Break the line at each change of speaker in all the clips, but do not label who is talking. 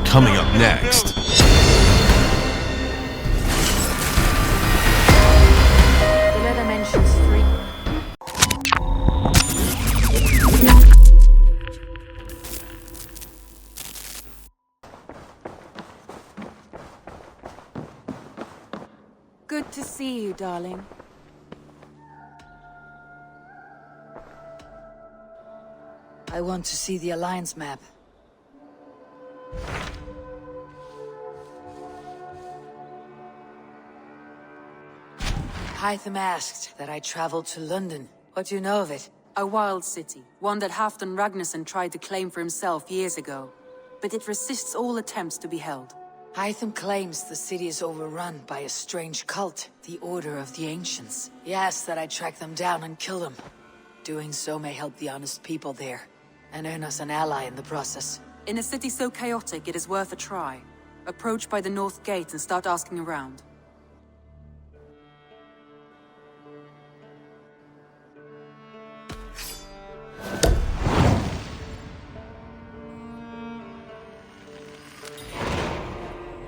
Coming up next.
The letter mentions 3. Good to see you, darling.
I want to see the Alliance map. Hytham asked that I traveled to London. What do you know of it?
A wild city, one that Halfdan Ragnarsson tried to claim for himself years ago. But it resists all attempts to be held.
Hytham claims the city is overrun by a strange cult, the Order of the Ancients. He asks that I track them down and kill them. Doing so may help the honest people there, and earn us an ally in the process.
In a city so chaotic, it is worth a try. Approach by the North Gate and start asking around.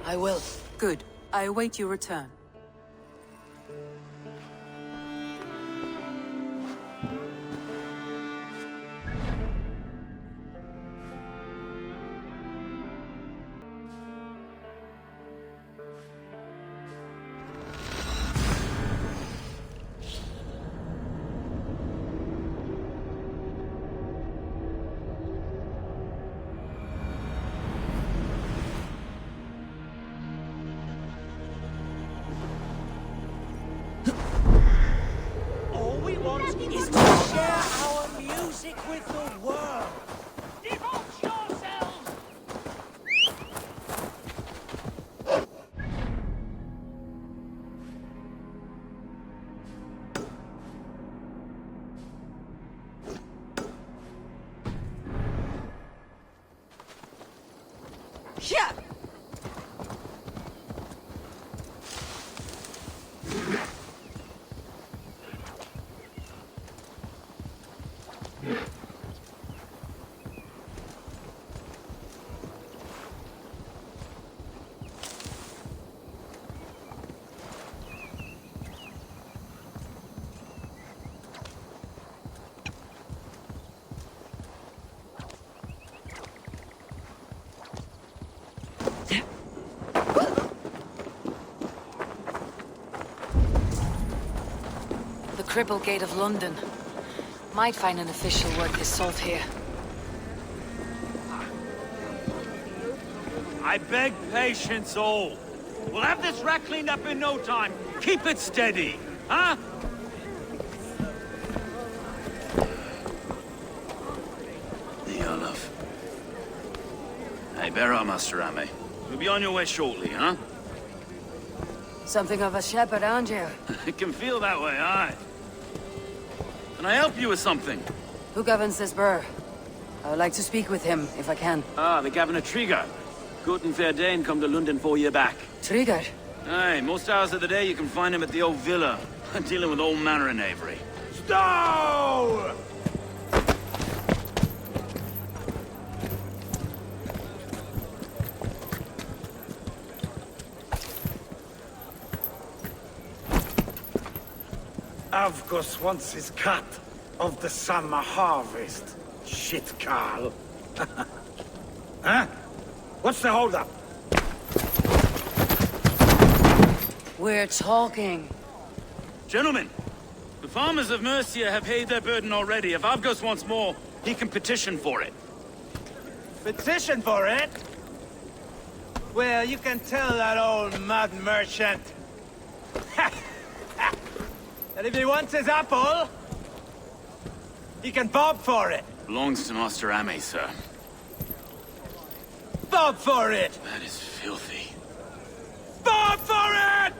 I will.
Good. I await your return.
Is to share our music with the world. Devote yourselves!
Yeah! The Cripple Gate of London. Might find an official worth his salt here.
I beg patience, all. We'll have this wreck cleaned up in no time. Keep it steady, huh? The Olaf. Hey, bear up, Master Ame. You'll be on your way shortly, huh?
Something of a shepherd, aren't you?
It can feel that way, aye. Can I help you with something?
Who governs this burr? I would like to speak with him, if I can.
Ah, the Governor Trigger. Good and fair Dane come to London 4 year back.
Trigger?
Aye, most hours of the day you can find him at the old villa, dealing with all manner in Avery.
Stowe! Avgos wants his cut of the summer harvest. Shit, Carl. Huh? What's the holdup?
We're talking.
Gentlemen, the farmers of Mercia have paid their burden already. If Avgos wants more, he can petition for it.
Petition for it? Well, you can tell that old mud merchant. And if he wants his apple, he can bob for it.
Belongs to Master Ame, sir.
Bob for it!
That is filthy.
Bob for it!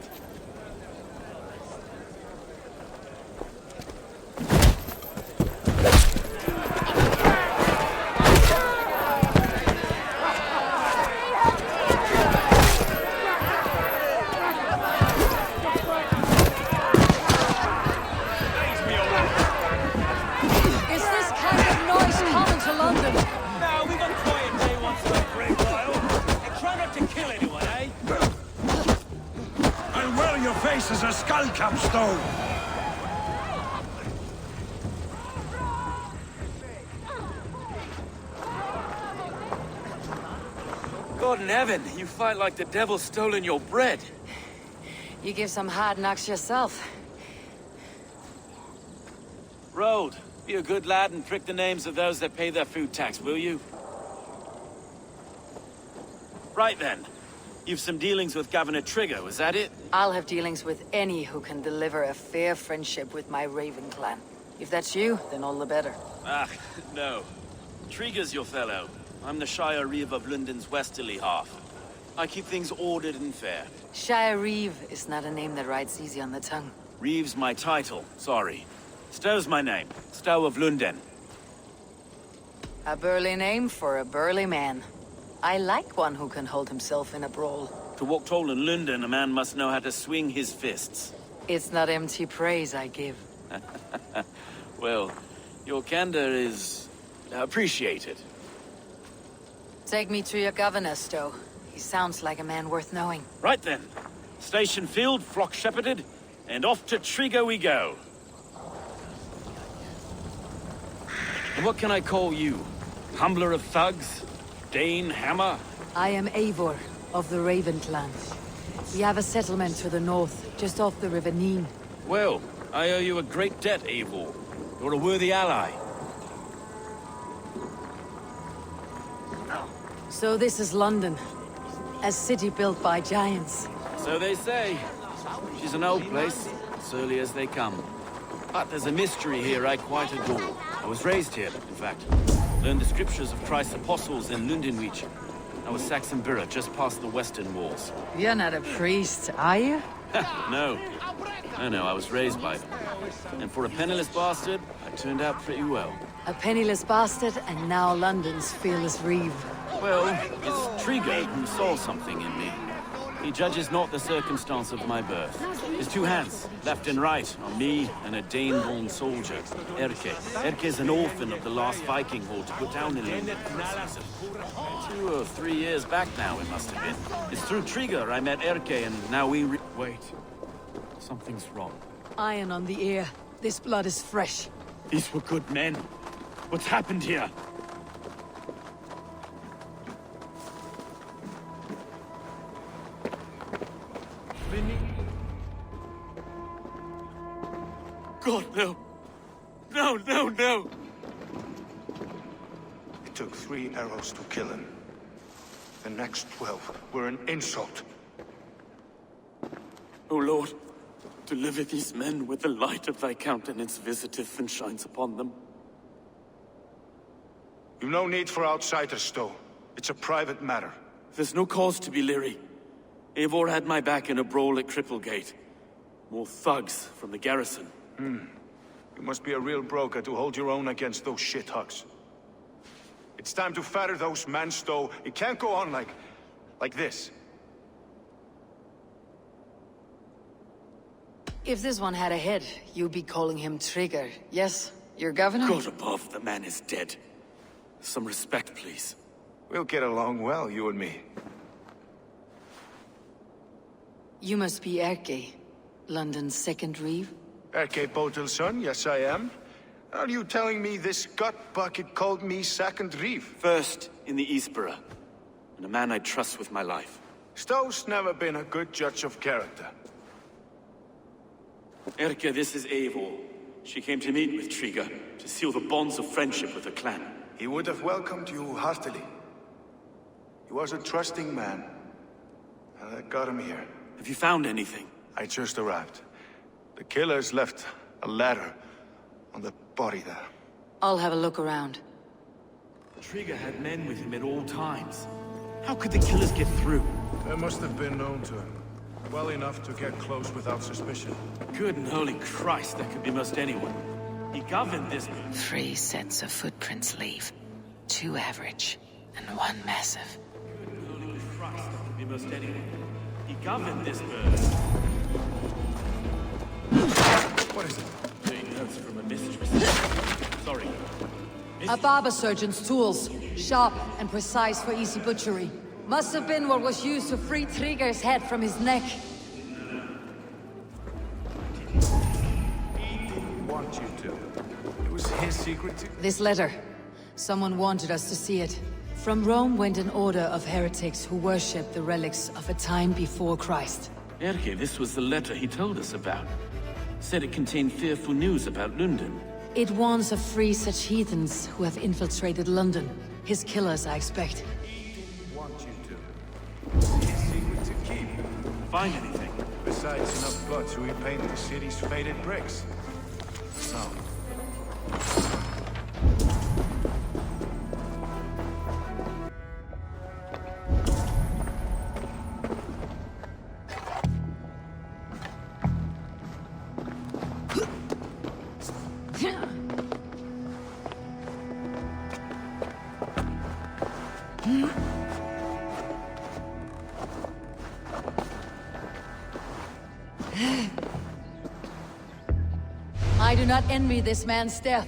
Is this kind of noise common to London?
Now This is a skull cap, Stowe!
God in heaven, you fight like the devil's stolen your bread.
You give some hard knocks yourself.
Road, be a good lad and prick the names of those that pay their food tax, will you? Right then. You've some dealings with Governor Trigger, was that it?
I'll have dealings with any who can deliver a fair friendship with my Raven clan. If that's you, then all the better.
Ah, no. Trigger's your fellow. I'm the Shire Reeve of London's westerly half. I keep things ordered and fair.
Shire Reeve is not a name that rides easy on the tongue.
Reeve's my title, sorry. Stowe's my name. Stowe of London.
A burly name for a burly man. I like one who can hold himself in a brawl.
To walk tall in London, a man must know how to swing his fists.
It's not empty praise I give.
Well, your candor is appreciated.
Take me to your governor, Stowe. He sounds like a man worth knowing.
Right then. Station filled, flock shepherded, and off to Trigger we go. And what can I call you? Humbler of thugs? Dane Hammer?
I am Eivor, of the Raven clan. We have a settlement to the north, just off the River Neen.
Well, I owe you a great debt, Eivor. You're a worthy ally.
So this is London. A city built by giants.
So they say. She's an old place, as early as they come. But there's a mystery here I quite adore. I was raised here, in fact. Learned the scriptures of Christ's apostles in Lundenwich. I was Assassin Brotherhood, just past the western walls.
You're not a priest, are you?
No. No, I was raised by them. And for a penniless bastard, I turned out pretty well.
A penniless bastard, and now London's fearless Reeve.
Well, it's Trigger who saw something in me. He judges not the circumstance of my birth. His two hands, left and right, on me and a Dane-born soldier, Erke. Erke's an orphan of the last Viking horde to put down in London for a season. 2 or 3 years back now, it must have been. It's through Trigger I met Erke, and now we Wait. Something's wrong.
Iron on the ear. This blood is fresh.
These were good men. What's happened here? God, no. No.
It took 3 arrows to kill him. The next 12 were an insult.
O Lord, deliver these men with the light of thy countenance visiteth and shines upon them.
You've no need for outsiders, Stowe. It's a private matter.
There's no cause to be leery. Eivor had my back in a brawl at Cripplegate. More thugs from the garrison.
You must be a real broker to hold your own against those shithugs. It's time to fetter those men, Stowe. It can't go on like this.
If this one had a head, you'd be calling him Trigger. Yes? Your governor?
God above, the man is dead. Some respect, please.
We'll get along well, you and me.
You must be Erke, London's second Reeve.
Erke Botel's son, yes I am. Are you telling me this gut bucket called me second Reeve?
First in the Eastborough, and a man I trust with my life.
Stowe's never been a good judge of character.
Erke, this is Eivor. She came to meet with Trigger, to seal the bonds of friendship with the clan.
He would have welcomed you heartily. He was a trusting man. And that got him here.
Have you found anything?
I just arrived. The killers left a ladder on the body there.
I'll have a look around.
Trigger had men with him at all times. How could the killers get through?
They must have been known to him. Well enough to get close without suspicion.
Good and holy Christ, that could be most anyone. He governed this...
3 sets of footprints leave. 2 average, and 1 massive.
Good and holy Christ, that could be most anyone. He governed this bird.
What is it?
Taking notes from a mistress. Sorry.
A barber surgeon's tools. Sharp and precise for easy butchery. Must have been what was used to free Trigger's head from his neck.
want you to. It was his secret to...
This letter. Someone wanted us to see it. From Rome went an order of heretics who worshipped the relics of a time before Christ.
Erke, this was the letter he told us about. Said it contained fearful news about London.
It warns of free such heathens who have infiltrated London. His killers, I expect.
Want you to. It's his secret to keep.
Find anything?
Besides enough blood to repaint the city's faded bricks. No.
I do not envy this man's death.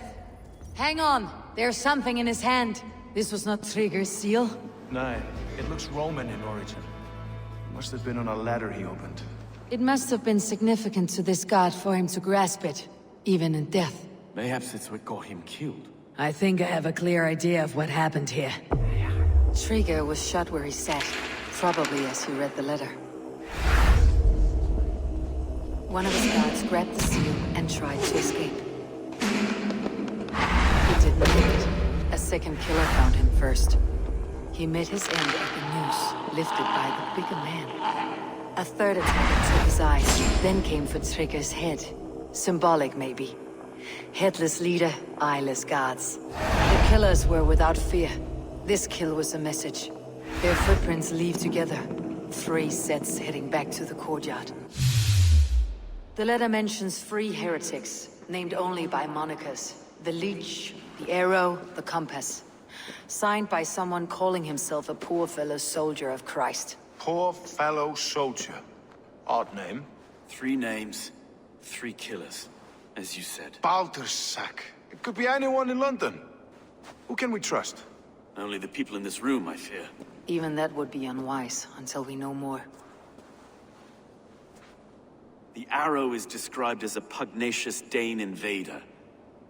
Hang on, there's something in his hand. This was not Trigger's seal.
No, it looks Roman in origin. Must have been on a ladder he opened.
It must have been significant to this god for him to grasp it, even in death.
Mayhaps it's what got him killed.
I think I have a clear idea of what happened here. Trigger was shot where he sat, probably as he read the letter. One of his guards grabbed the seal and tried to escape. He didn't make it. A second killer found him first. He met his end at the noose, lifted by the bigger man. A third attacker took his eyes, then came for Trigger's head. Symbolic, maybe. Headless leader, eyeless guards. The killers were without fear. This kill was a message. Their footprints leave together. 3 sets heading back to the courtyard. The letter mentions 3 heretics, named only by monikers. The Leech, the Arrow, the Compass. Signed by someone calling himself a poor fellow soldier of Christ.
Poor fellow soldier. Odd name.
3 names, 3 killers, as you said.
Baldersack. It could be anyone in London. Who can we trust?
Only the people in this room, I fear.
Even that would be unwise, until we know more.
The Arrow is described as a pugnacious Dane invader.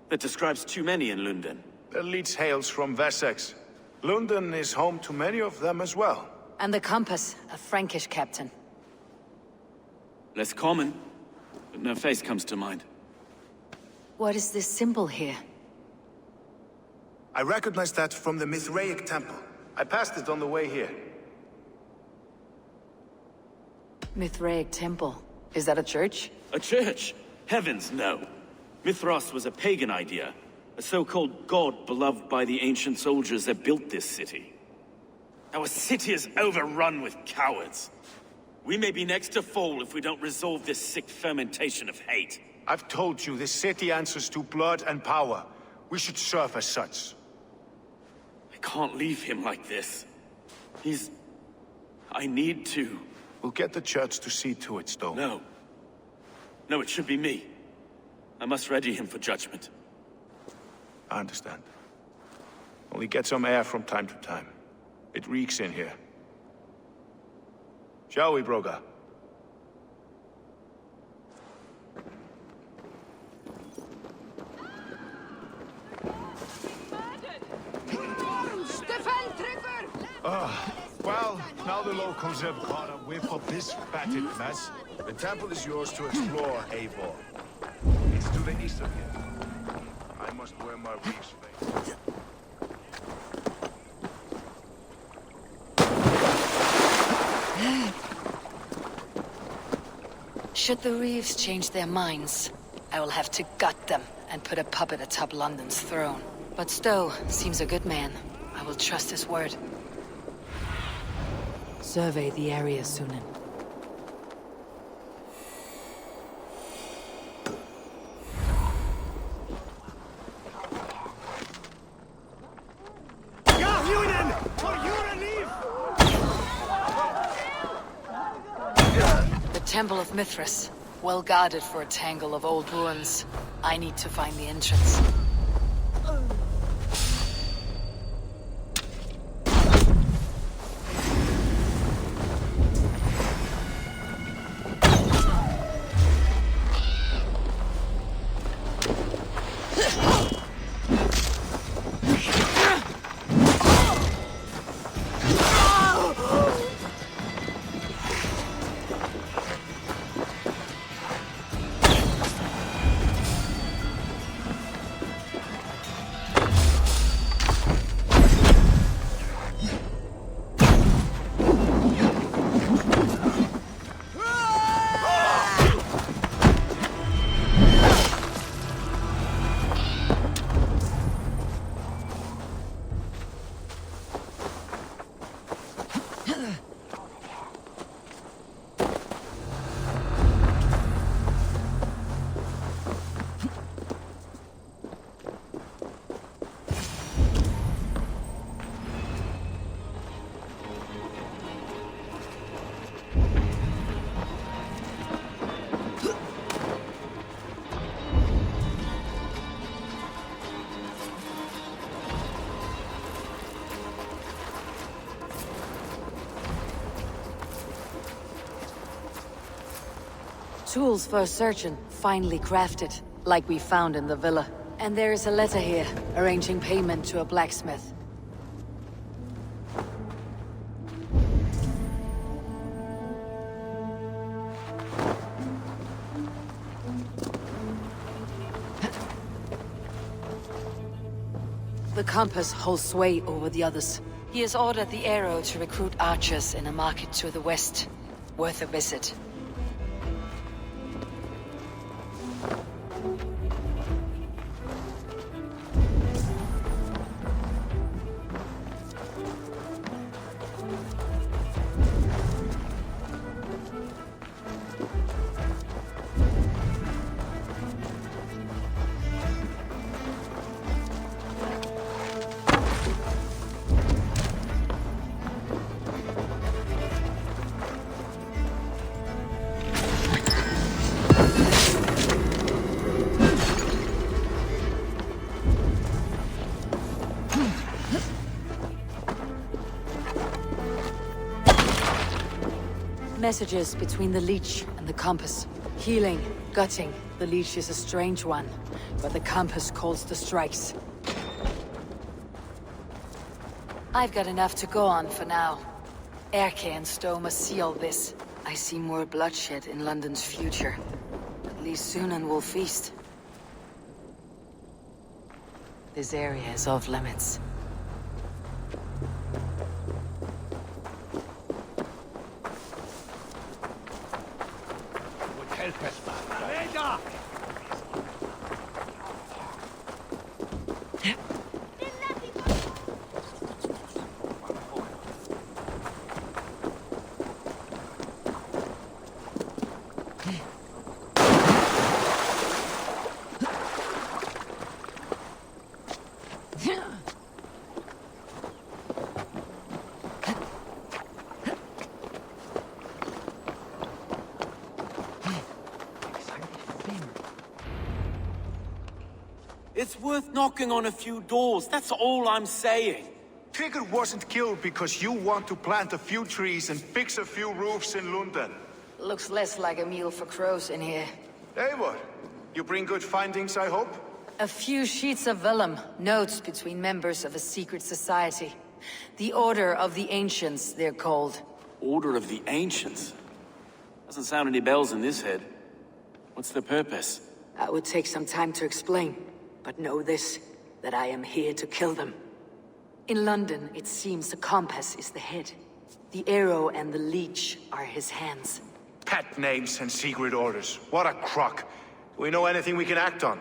That describes too many in London.
The Leech hails from Wessex. London is home to many of them as well.
And the Compass, a Frankish captain.
Less common, but no face comes to mind.
What is this symbol here?
I recognize that from the Mithraic temple. I passed it on the way here.
Mithraic temple. Is that a church?
A church? Heavens, no. Mithras was a pagan idea. A so-called god beloved by the ancient soldiers that built this city. Our city is overrun with cowards. We may be next to fall if we don't resolve this sick fermentation of hate.
I've told you, this city answers to blood and power. We should serve as such.
I can't leave him like this. I need to.
We'll get the church to see to it, Stowe.
No. No, it should be me. I must ready him for judgment.
I understand. Only get some air from time to time. It reeks in here. Shall we, Broga? Well, now the locals have caught a whiff of this fatted mess. The temple is yours to explore, Eivor. It's to the east of here. I must wear my reef's face.
Should the Reeves change their minds, I will have to gut them and put a puppet atop London's throne. But Stowe seems a good man. I will trust his word. Survey the area, Sunan. The Temple of Mithras. Well guarded for a tangle of old ruins. I need to find the entrance. Tools for a surgeon, finely crafted, like we found in the villa. And there is a letter here, arranging payment to a blacksmith. The compass holds sway over the others. He has ordered the arrow to recruit archers in a market to the west. Worth a visit. Messages between the leech and the compass. Healing, gutting. The leech is a strange one, but the compass calls the strikes. I've got enough to go on for now. Erke and Stowe must see all this. I see more bloodshed in London's future. At least soon and we'll feast. This area is off limits.
It's worth knocking on a few doors, that's all I'm saying.
Tigger wasn't killed because you want to plant a few trees and fix a few roofs in London.
Looks less like a meal for crows in here.
Eivor, you bring good findings, I hope?
A few sheets of vellum, notes between members of a secret society. The Order of the Ancients, they're called.
Order of the Ancients? Doesn't sound any bells in this head. What's the purpose?
That would take some time to explain. But know this, that I am here to kill them. In London, it seems the compass is the head. The arrow and the leech are his hands.
Pet names and secret orders. What a crock. Do we know anything we can act on?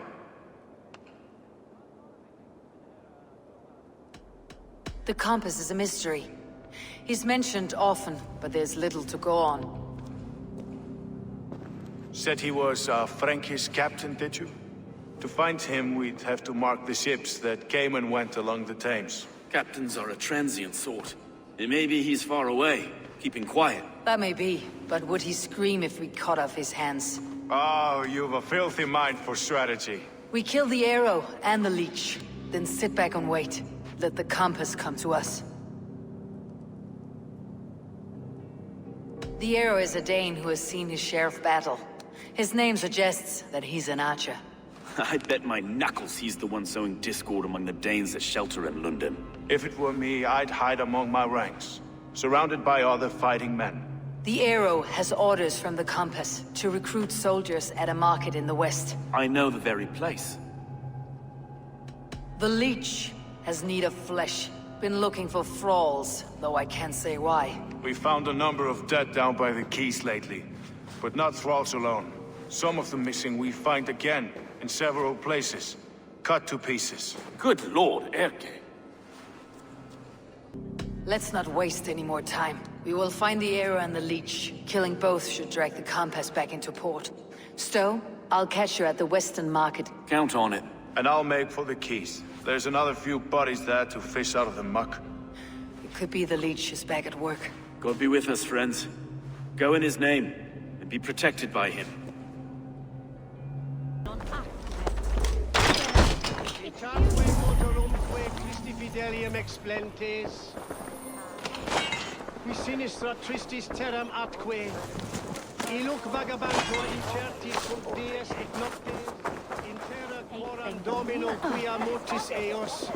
The compass is a mystery. He's mentioned often, but there's little to go on.
Said he was a Frankish captain, did you? To find him, we'd have to mark the ships that came and went along the Thames.
Captains are a transient sort. It may be he's far away, keeping quiet.
That may be, but would he scream if we cut off his hands?
Oh, you've a filthy mind for strategy.
We kill the arrow and the leech, then sit back and wait. Let the compass come to us. The arrow is a Dane who has seen his share of battle. His name suggests that he's an archer.
I bet my knuckles he's the one sowing discord among the Danes that shelter in London.
If it were me, I'd hide among my ranks, surrounded by other fighting men.
The arrow has orders from the compass to recruit soldiers at a market in the west.
I know the very place.
The leech has need of flesh. Been looking for thralls, though I can't say why.
We found a number of dead down by the quays lately, but not thralls alone. Some of the missing we find again, in several places, cut to pieces.
Good lord, Erke.
Let's not waste any more time. We will find the arrow and the leech. Killing both should drag the compass back into port. Stowe, I'll catch you at the western market.
Count on it.
And I'll make for the quays. There's another few bodies there to fish out of the muck.
It could be the leech is back at work.
God be with us, friends. Go in his name, and be protected by him.
Qui sinistra tristis terram atque, Iluk vagabantur incertis sunt dies et noctes, in terra quoram domino quia mortis eos,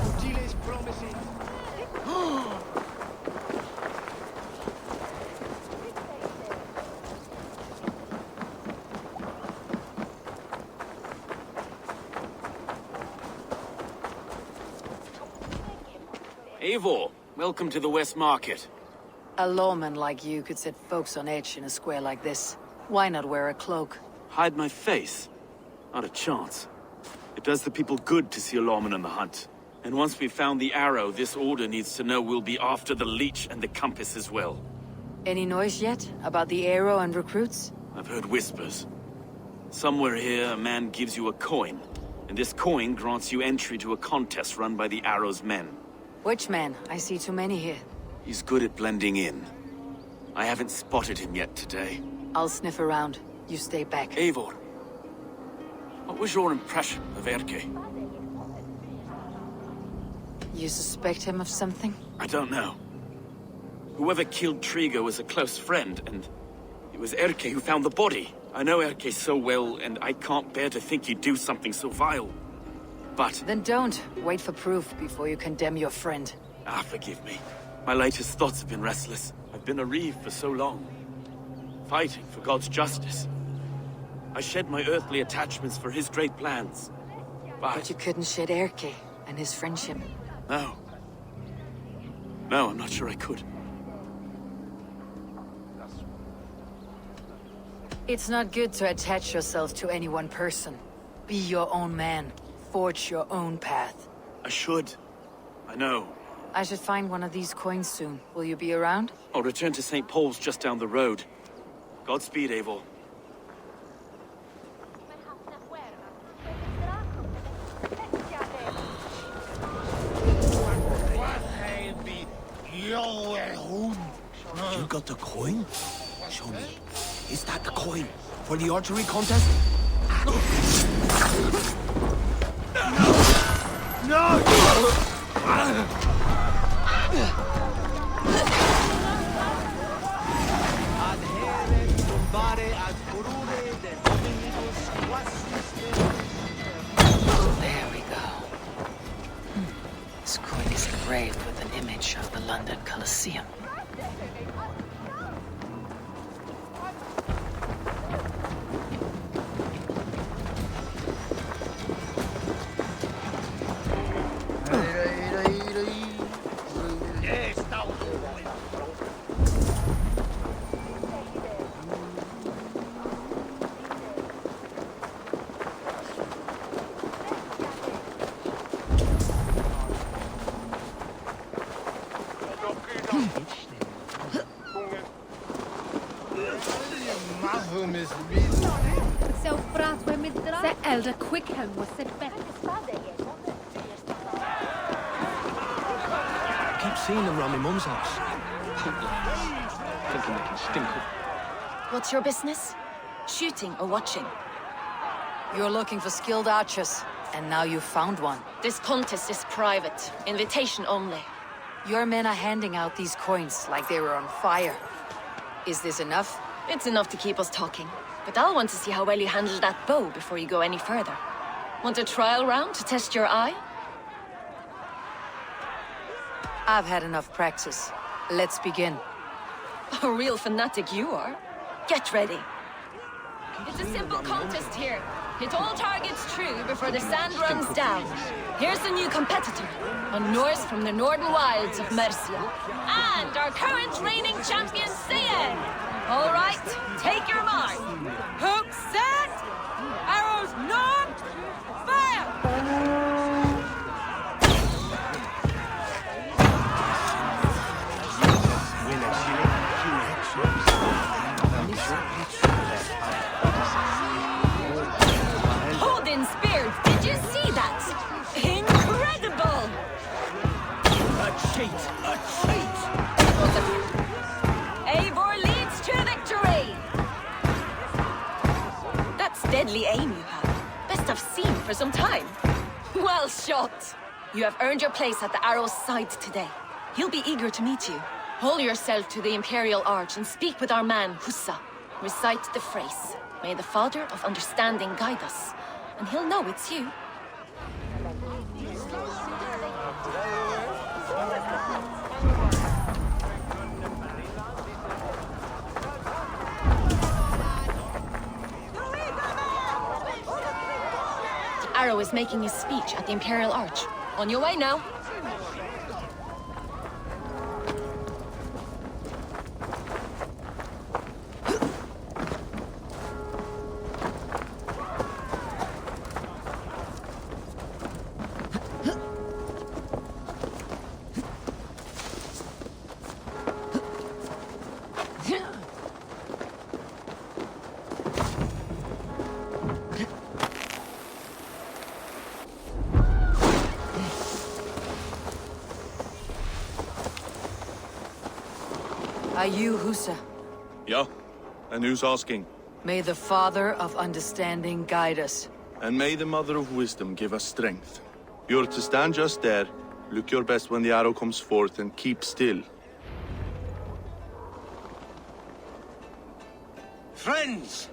utiles promisit.
Eivor, welcome to the West Market.
A lawman like you could set folks on edge in a square like this. Why not wear a cloak?
Hide my face? Not a chance. It does the people good to see a lawman on the hunt. And once we've found the arrow, this order needs to know we'll be after the leech and the compass as well.
Any noise yet about the arrow and recruits?
I've heard whispers. Somewhere here, a man gives you a coin, and this coin grants you entry to a contest run by the arrow's men.
Which man? I see too many here.
He's good at blending in. I haven't spotted him yet today.
I'll sniff around. You stay back.
Eivor, what was your impression of Erke?
You suspect him of something?
I don't know. Whoever killed Trigo was a close friend, and it was Erke who found the body. I know Erke so well, and I can't bear to think he'd do something so vile. But...
Then don't. Wait for proof before you condemn your friend.
forgive me. My latest thoughts have been restless. I've been a reeve for so long, fighting for God's justice. I shed my earthly attachments for his great plans.
But you couldn't shed Erke and his friendship.
No. No, I'm not sure I could.
It's not good to attach yourself to any one person. Be your own man. Forge your own path.
I should. I know.
I should find one of these coins soon. Will you be around?
I'll return to St. Paul's just down the road. Godspeed, Eivor.
You got the coin? Show me. Is that the coin for the archery contest?
There we go. This coin is engraved with an image of the London Colosseum.
Se elder Quickhelm was set back.
I keep seeing them around my mum's house.
Thinking they can stink up.
What's your business? Shooting or watching?
You're looking for skilled archers, and now you've found one.
This contest is private. Invitation only.
Your men are handing out these coins like they were on fire. Is this enough?
It's enough to keep us talking. But I'll want to see how well you handle that bow before you go any further. Want a trial round to test your eye?
I've had enough practice. Let's begin.
A real fanatic you are. Get ready. It's a simple contest here. Hit all targets true before the sand runs down. Here's the new competitor, a Norse from the northern wilds of Mercia. And our current reigning champion, Cyan. All right, take your mark. Hooks set, arrows knocked, fire! Odin spear, did you see that? Incredible!
A cheat! A cheat!
Eivor leads to victory! That's deadly aim you have. Best I've seen for some time. Well shot! You have earned your place at the Arrow's side today. He'll be eager to meet you. Hold yourself to the Imperial Arch and speak with our man, Hussa. Recite the phrase. May the Father of Understanding guide us, and he'll know it's you. The Arrow is making his speech at the Imperial Arch. On your way now.
Are you Husa?
Yeah? And who's asking?
May the Father of Understanding guide us.
And may the Mother of Wisdom give us strength. You're to stand just there, look your best when the arrow comes forth, and keep still.
Friends,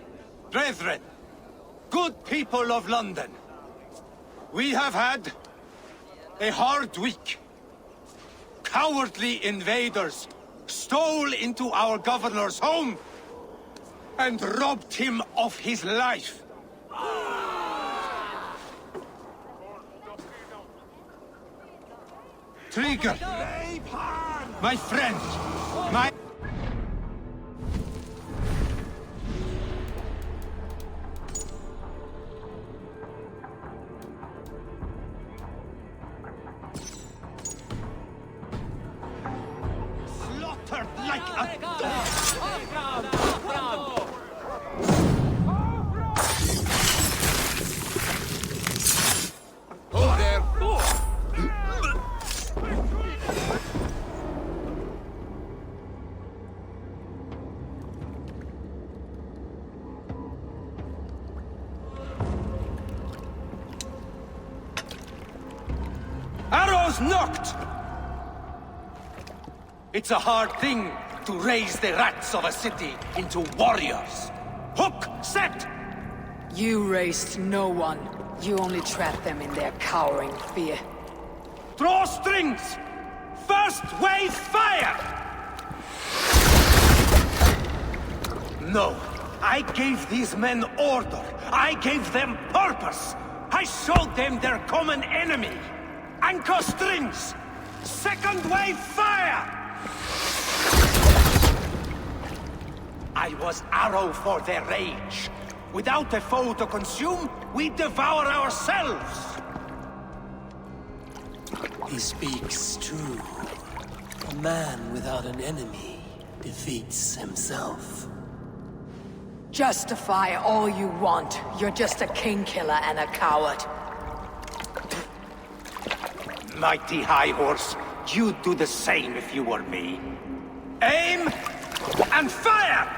brethren, good people of London, we have had a hard week. Cowardly invaders stole into our governor's home and robbed him of his life. Trigger, my friend, my... slaughtered like a dog.
Hold there!
Arrows knocked! It's a hard thing to raise the rats of a city into warriors. Hook, set!
You raised no one. You only trapped them in their cowering fear.
Draw strings! First wave fire! No, I gave these men order. I gave them purpose. I showed them their common enemy. Anchor strings! Second wave fire! I was arrow for their rage. Without a foe to consume, we devour ourselves!
He speaks true. A man without an enemy defeats himself.
Justify all you want. You're just a king-killer and a coward.
Mighty High Horse, you'd do the same if you were me. Aim and fire!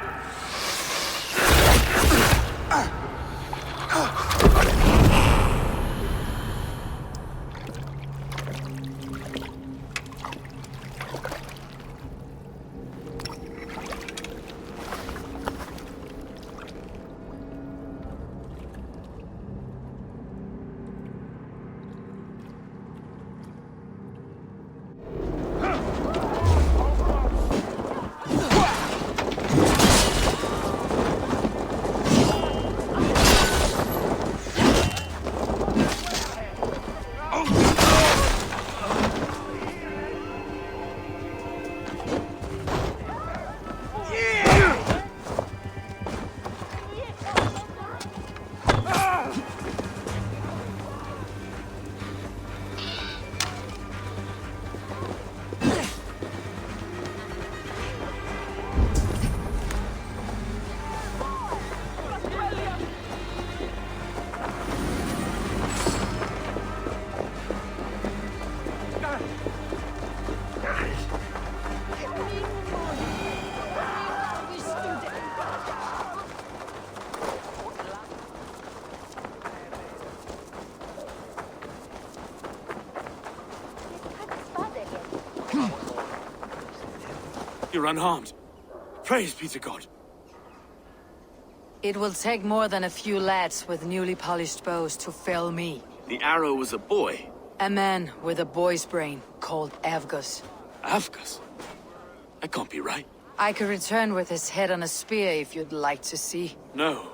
You're unharmed. Praise be to God.
It will take more than a few lads with newly polished bows to fell me.
The arrow was a boy.
A man with a boy's brain called Avgus.
Avgus? That can't be right.
I could return with his head on a spear if you'd like to see.
No.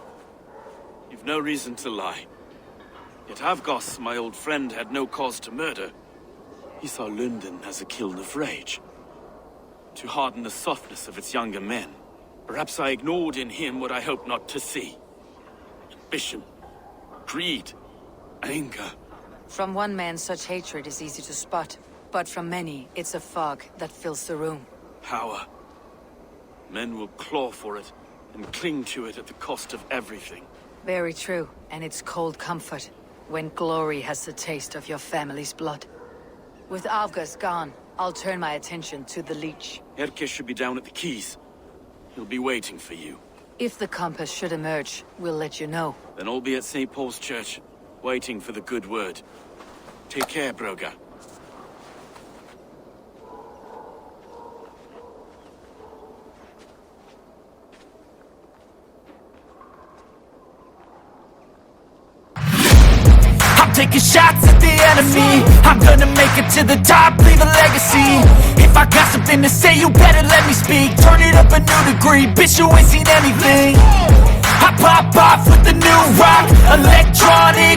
You've no reason to lie. Yet Avgos, my old friend, had no cause to murder. He saw London as a kiln of rage. To harden the softness of its younger men. Perhaps I ignored in him what I hoped not to see. Ambition. Greed. Anger.
From one man, such hatred is easy to spot. But from many, it's a fog that fills the room.
Power. Men will claw for it, and cling to it at the cost of everything.
Very true, and it's cold comfort, when glory has the taste of your family's blood. With Avgus gone, I'll turn my attention to the Leech.
Erke should be down at the quays. He'll be waiting for you.
If the compass should emerge, we'll let you know.
Then I'll be at St. Paul's Church, waiting for the good word. Take care, Broga.
Taking shots at the enemy. I'm gonna make it to the top, leave a legacy. If I got something to say, you better let me speak. Turn it up a new degree, bitch, you ain't seen anything. I pop off with the new rock, electronic